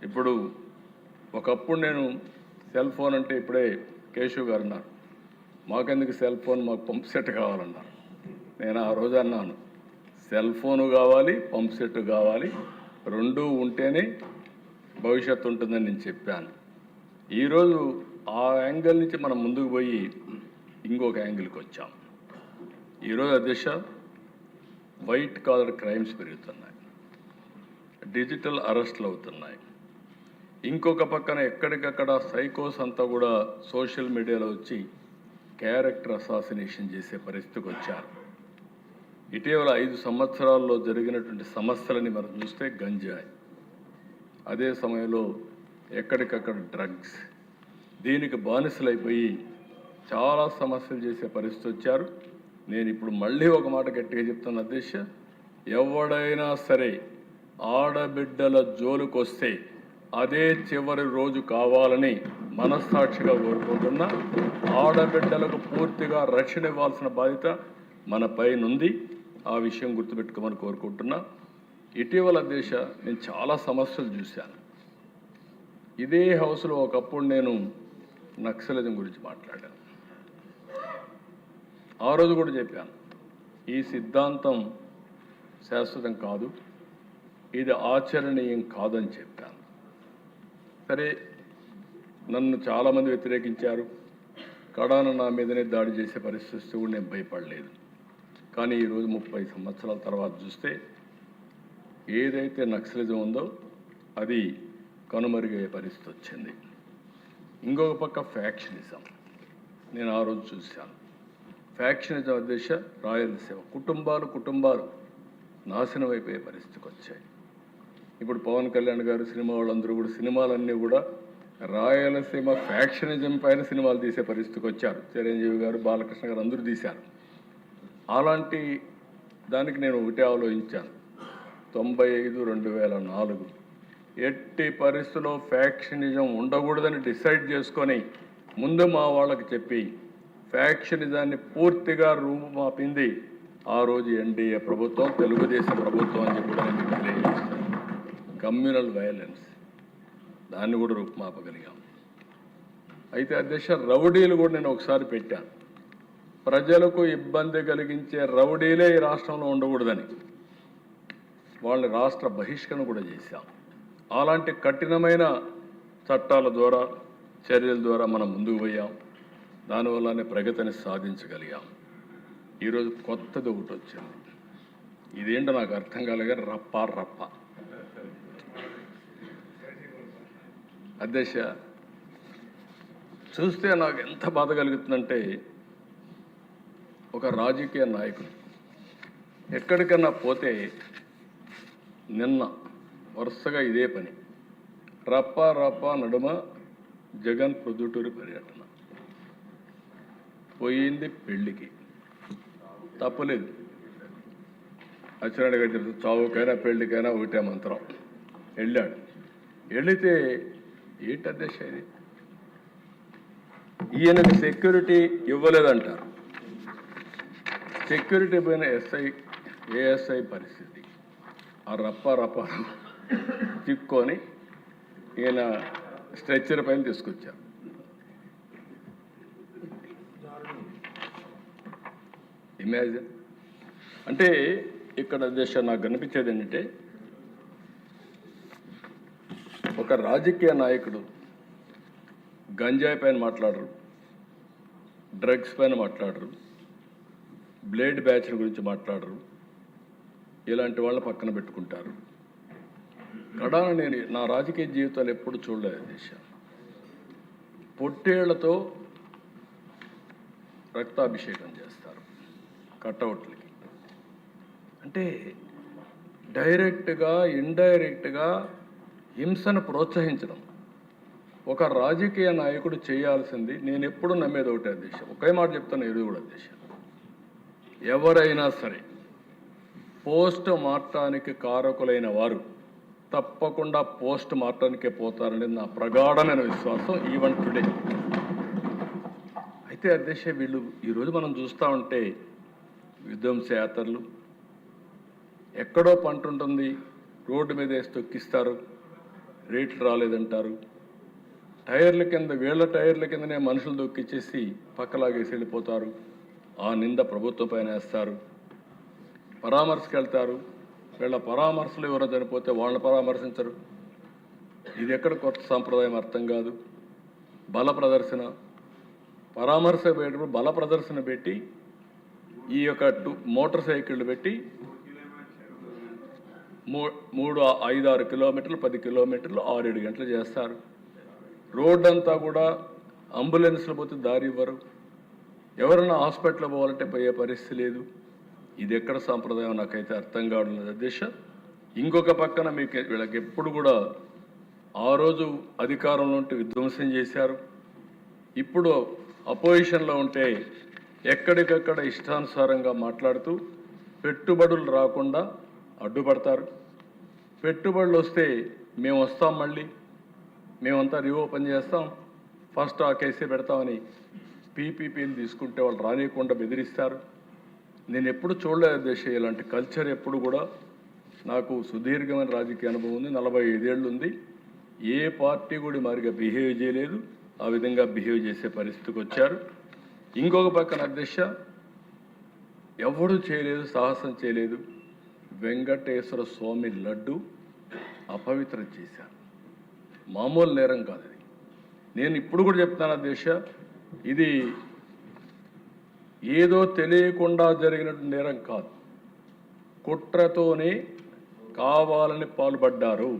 ఇప్పుడు ఒకప్పుడు నేను సెల్ ఫోన్ అంటే ఇప్పుడే కేశవ్ గారు అన్నారు, మాకెందుకు సెల్ ఫోన్, మాకు పంప్ సెట్ కావాలన్నారు. నేను ఆ రోజు అన్నాను, సెల్ ఫోను కావాలి, పంప్ సెట్ కావాలి, రెండూ ఉంటేనే భవిష్యత్తు ఉంటుందని నేను చెప్పాను. ఈరోజు ఆ యాంగిల్ నుంచి మనం ముందుకు పోయి ఇంకొక యాంగిల్కి వచ్చాం. ఈరోజు అధ్యక్ష, వైట్ కాలర్ క్రైమ్స్ పెరుగుతున్నాయి, డిజిటల్ అరెస్టులు అవుతున్నాయి. ఇంకొక పక్కన ఎక్కడికక్కడ సైకోస్ అంతా కూడా సోషల్ మీడియాలో వచ్చి క్యారెక్టర్ అసాసినేషన్ చేసే పరిస్థితికి వచ్చారు. ఇటీవల 5 సంవత్సరాల్లో జరిగినటువంటి సమస్యలని మనం చూస్తే గంజాయి, అదే సమయంలో ఎక్కడికక్కడ డ్రగ్స్, దీనికి బానిసలైపోయి చాలా సమస్యలు చేసే పరిస్థితి వచ్చారు. నేను ఇప్పుడు మళ్ళీ ఒక మాట గట్టిగా చెప్తున్నా అధ్యక్ష, ఎవడైనా సరే ఆడబిడ్డల జోలుకొస్తే అదే చివరి రోజు కావాలని మనస్సాక్షిగా కోరుకుంటున్నా. ఆడబిడ్డలకు పూర్తిగా రక్షణ ఇవ్వాల్సిన బాధ్యత మన పైన ఉంది. ఆ విషయం గుర్తుపెట్టుకోమని కోరుకుంటున్నా. ఇటీవల దేశ నేను చాలా సమస్యలు చూశాను. ఇదే హౌస్లో ఒకప్పుడు నేను నక్సలిజం గురించి మాట్లాడాను. ఆ రోజు కూడా చెప్పాను, ఈ సిద్ధాంతం శాశ్వతం కాదు, ఇది ఆచరణీయం కాదని చెప్పాను. సరే, నన్ను చాలామంది వ్యతిరేకించారు, కడాన నా మీదనే దాడి చేసే పరిస్థితి కూడా నేను భయపడలేదు. కానీ ఈరోజు 30 సంవత్సరాల తర్వాత చూస్తే ఏదైతే నక్సలిజం ఉందో అది కనుమరుగయ్యే పరిస్థితి వచ్చింది. ఇంకొక పక్క ఫ్యాక్షనిజం నేను ఆ రోజు చూశాను. ఫ్యాక్షనిజం అధ్యక్ష, రాయలసీమ కుటుంబాలు నాశనం అయిపోయే పరిస్థితికి వచ్చాయి. ఇప్పుడు పవన్ కళ్యాణ్ గారు, సినిమా వాళ్ళందరూ కూడా సినిమాలన్నీ కూడా రాయలసీమ ఫ్యాక్షనిజం పైన సినిమాలు తీసే పరిస్థితికి వచ్చారు. చిరంజీవి గారు, బాలకృష్ణ గారు అందరూ తీశారు. అలాంటి దానికి నేను ఒకటే ఆలోచించాను, 95-2004 ఎట్టి పరిస్థితుల్లో ఫ్యాక్షనిజం ఉండకూడదని డిసైడ్ చేసుకొని ముందు మా వాళ్ళకి చెప్పి ఫ్యాక్షనిజాన్ని పూర్తిగా రూపుమాపింది ఆ రోజు ఎన్డీఏ ప్రభుత్వం, తెలుగుదేశం ప్రభుత్వం అని చెప్పి కూడా నేను తెలియజేస్తాను. కమ్యూనల్ వైలెన్స్ దాన్ని కూడా రూపుమాపగలిగాం. అయితే అధ్యక్ష, రౌడీలు కూడా నేను ఒకసారి పెట్టాను. ప్రజలకు ఇబ్బంది కలిగించే రౌడీలే ఈ రాష్ట్రంలో ఉండకూడదని వాళ్ళని రాష్ట్ర బహిష్కరణ కూడా చేశాం. అలాంటి కఠినమైన చట్టాల ద్వారా, చర్యల ద్వారా మనం ముందుకు పోయాం. దానివల్లనే ప్రగతిని సాధించగలిగాం. ఈరోజు కొత్తది ఒకటి వచ్చింది, ఇదేంటో నాకు అర్థం కాలేగా, రప్ప అధ్యక్ష. చూస్తే నాకు ఎంత బాధ కలుగుతుందంటే, ఒక రాజకీయ నాయకుడు ఎక్కడికన్నా పోతే నిన్న వరుసగా ఇదే పని, రప్ప నడుమ జగన్ ప్రొద్దుటూరు పర్యటన పోయింది. పెళ్లికి తప్పలేదు, అచ్చినాయుడు గారు చావుకైనా పెళ్లికైనా ఒకటే మంత్రం. వెళ్ళాడు. వెళితే ఏంటి అధ్యక్ష ఇది, ఈయనకి సెక్యూరిటీ ఇవ్వలేదంటారు. సెక్యూరిటీ పోయిన ఏఎస్ఐ పరిస్థితి, ఆ రప్ప చిక్కొని ఈయన స్ట్రెచ్చర్ పైన తీసుకొచ్చారు. ఇమాజిన్. అంటే ఇక్కడ దేశ నాకు కనిపించేది ఏంటంటే, ఒక రాజకీయ నాయకుడు గంజాయి పైన మాట్లాడరు, డ్రగ్స్ పైన మాట్లాడరు, బ్లేడ్ బ్యాచ్ల గురించి మాట్లాడరు, ఇలాంటి వాళ్ళ పక్కన పెట్టుకుంటారు. కడాన నేను నా రాజకీయ జీవితాలు ఎప్పుడు చూడలేదు దేశ. పొట్టేళ్లతో రక్తాభిషేకం చేస్తారు కటౌట్లకి. అంటే డైరెక్ట్గా ఇండైరెక్ట్గా హింసను ప్రోత్సహించడం ఒక రాజకీయ నాయకుడు చేయాల్సింది. నేను ఎప్పుడు నమ్మేది ఒకటే అధ్యక్ష, ఒకే మాట చెప్తాను, ఇది కూడా అధ్యక్ష, ఎవరైనా సరే పోస్ట్ మార్టానికి కారకులైన వారు తప్పకుండా పోస్ట్ మార్టానికే పోతారనేది నా ప్రగాఢమైన విశ్వాసం, ఈవెన్ టుడే. అయితే అధ్యక్ష, వీళ్ళు ఈరోజు మనం చూస్తూ ఉంటే విధ్వంస యాత్రలు, ఎక్కడో పంట ఉంటుంది రోడ్డు మీద వేసి తొక్కిస్తారు, రేట్లు రాలేదంటారు. టైర్ల కింద వీళ్ళ టైర్ల కిందనే మనుషులు దొక్కిచ్చేసి పక్కలాగేసి వెళ్ళిపోతారు. ఆ నింద ప్రభుత్వం పైన వేస్తారు. పరామర్శకు వెళ్తారు. వీళ్ళ పరామర్శలు ఎవరో చనిపోతే వాళ్ళని పరామర్శించరు. ఇది ఎక్కడ కొత్త సాంప్రదాయం అర్థం కాదు. బల ప్రదర్శన, పరామర్శ పెట్టినప్పుడు బల ప్రదర్శన పెట్టి ఈ యొక్క మోటార్ సైకిళ్ళు పెట్టి 5-6 కిలోమీటర్లు 10 కిలోమీటర్లు 6-7 గంటలు చేస్తారు. రోడ్డు అంతా కూడా అంబులెన్స్లు పోతే దారి ఇవ్వరు. ఎవరైనా హాస్పిటల్ పోవాలంటే పోయే పరిస్థితి లేదు. ఇది ఎక్కడ సాంప్రదాయం నాకైతే అర్థం కావడం లేదు అధ్యక్ష. ఇంకొక పక్కన మీకు వీళ్ళకి ఎప్పుడు కూడా ఆ రోజు అధికారంలో ఉంటే విధ్వంసం చేశారు. ఇప్పుడు అపోజిషన్లో ఉంటే ఎక్కడికక్కడ ఇష్టానుసారంగా మాట్లాడుతూ పెట్టుబడులు రాకుండా అడ్డుపడతారు. పెట్టుబడులు వస్తే మేము వస్తాం, మళ్ళీ మేమంతా రీఓపెన్ చేస్తాం, ఫస్ట్ ఆ కేసే పెడతామని పీపీపీలు తీసుకుంటే వాళ్ళు రానియకుండా బెదిరిస్తారు. నేను ఎప్పుడు చూడలేదు దేశ ఇలాంటి కల్చర్. ఎప్పుడు కూడా నాకు సుదీర్ఘమైన రాజకీయ అనుభవం ఉంది, 45 ఏళ్ళు ఉంది. ఏ పార్టీ కూడా మారిగా బిహేవ్ చేయలేదు. ఆ విధంగా బిహేవ్ చేసే పరిస్థితికి వచ్చారు. ఇంకొక పక్కన అధ్యక్ష ఎవడు చేయలేదు, సాహసం చేయలేదు. వెంకటేశ్వర స్వామి లడ్డు అపవిత్రం చేశారు. మామూలు నేరం కాదు ఇది. నేను ఇప్పుడు కూడా చెప్తాను అధ్యక్ష, ఇది ఏదో తెలియకుండా జరిగినట్టు నేరం కాదు. కుట్రతోనే కావాలని పాల్పడ్డారు.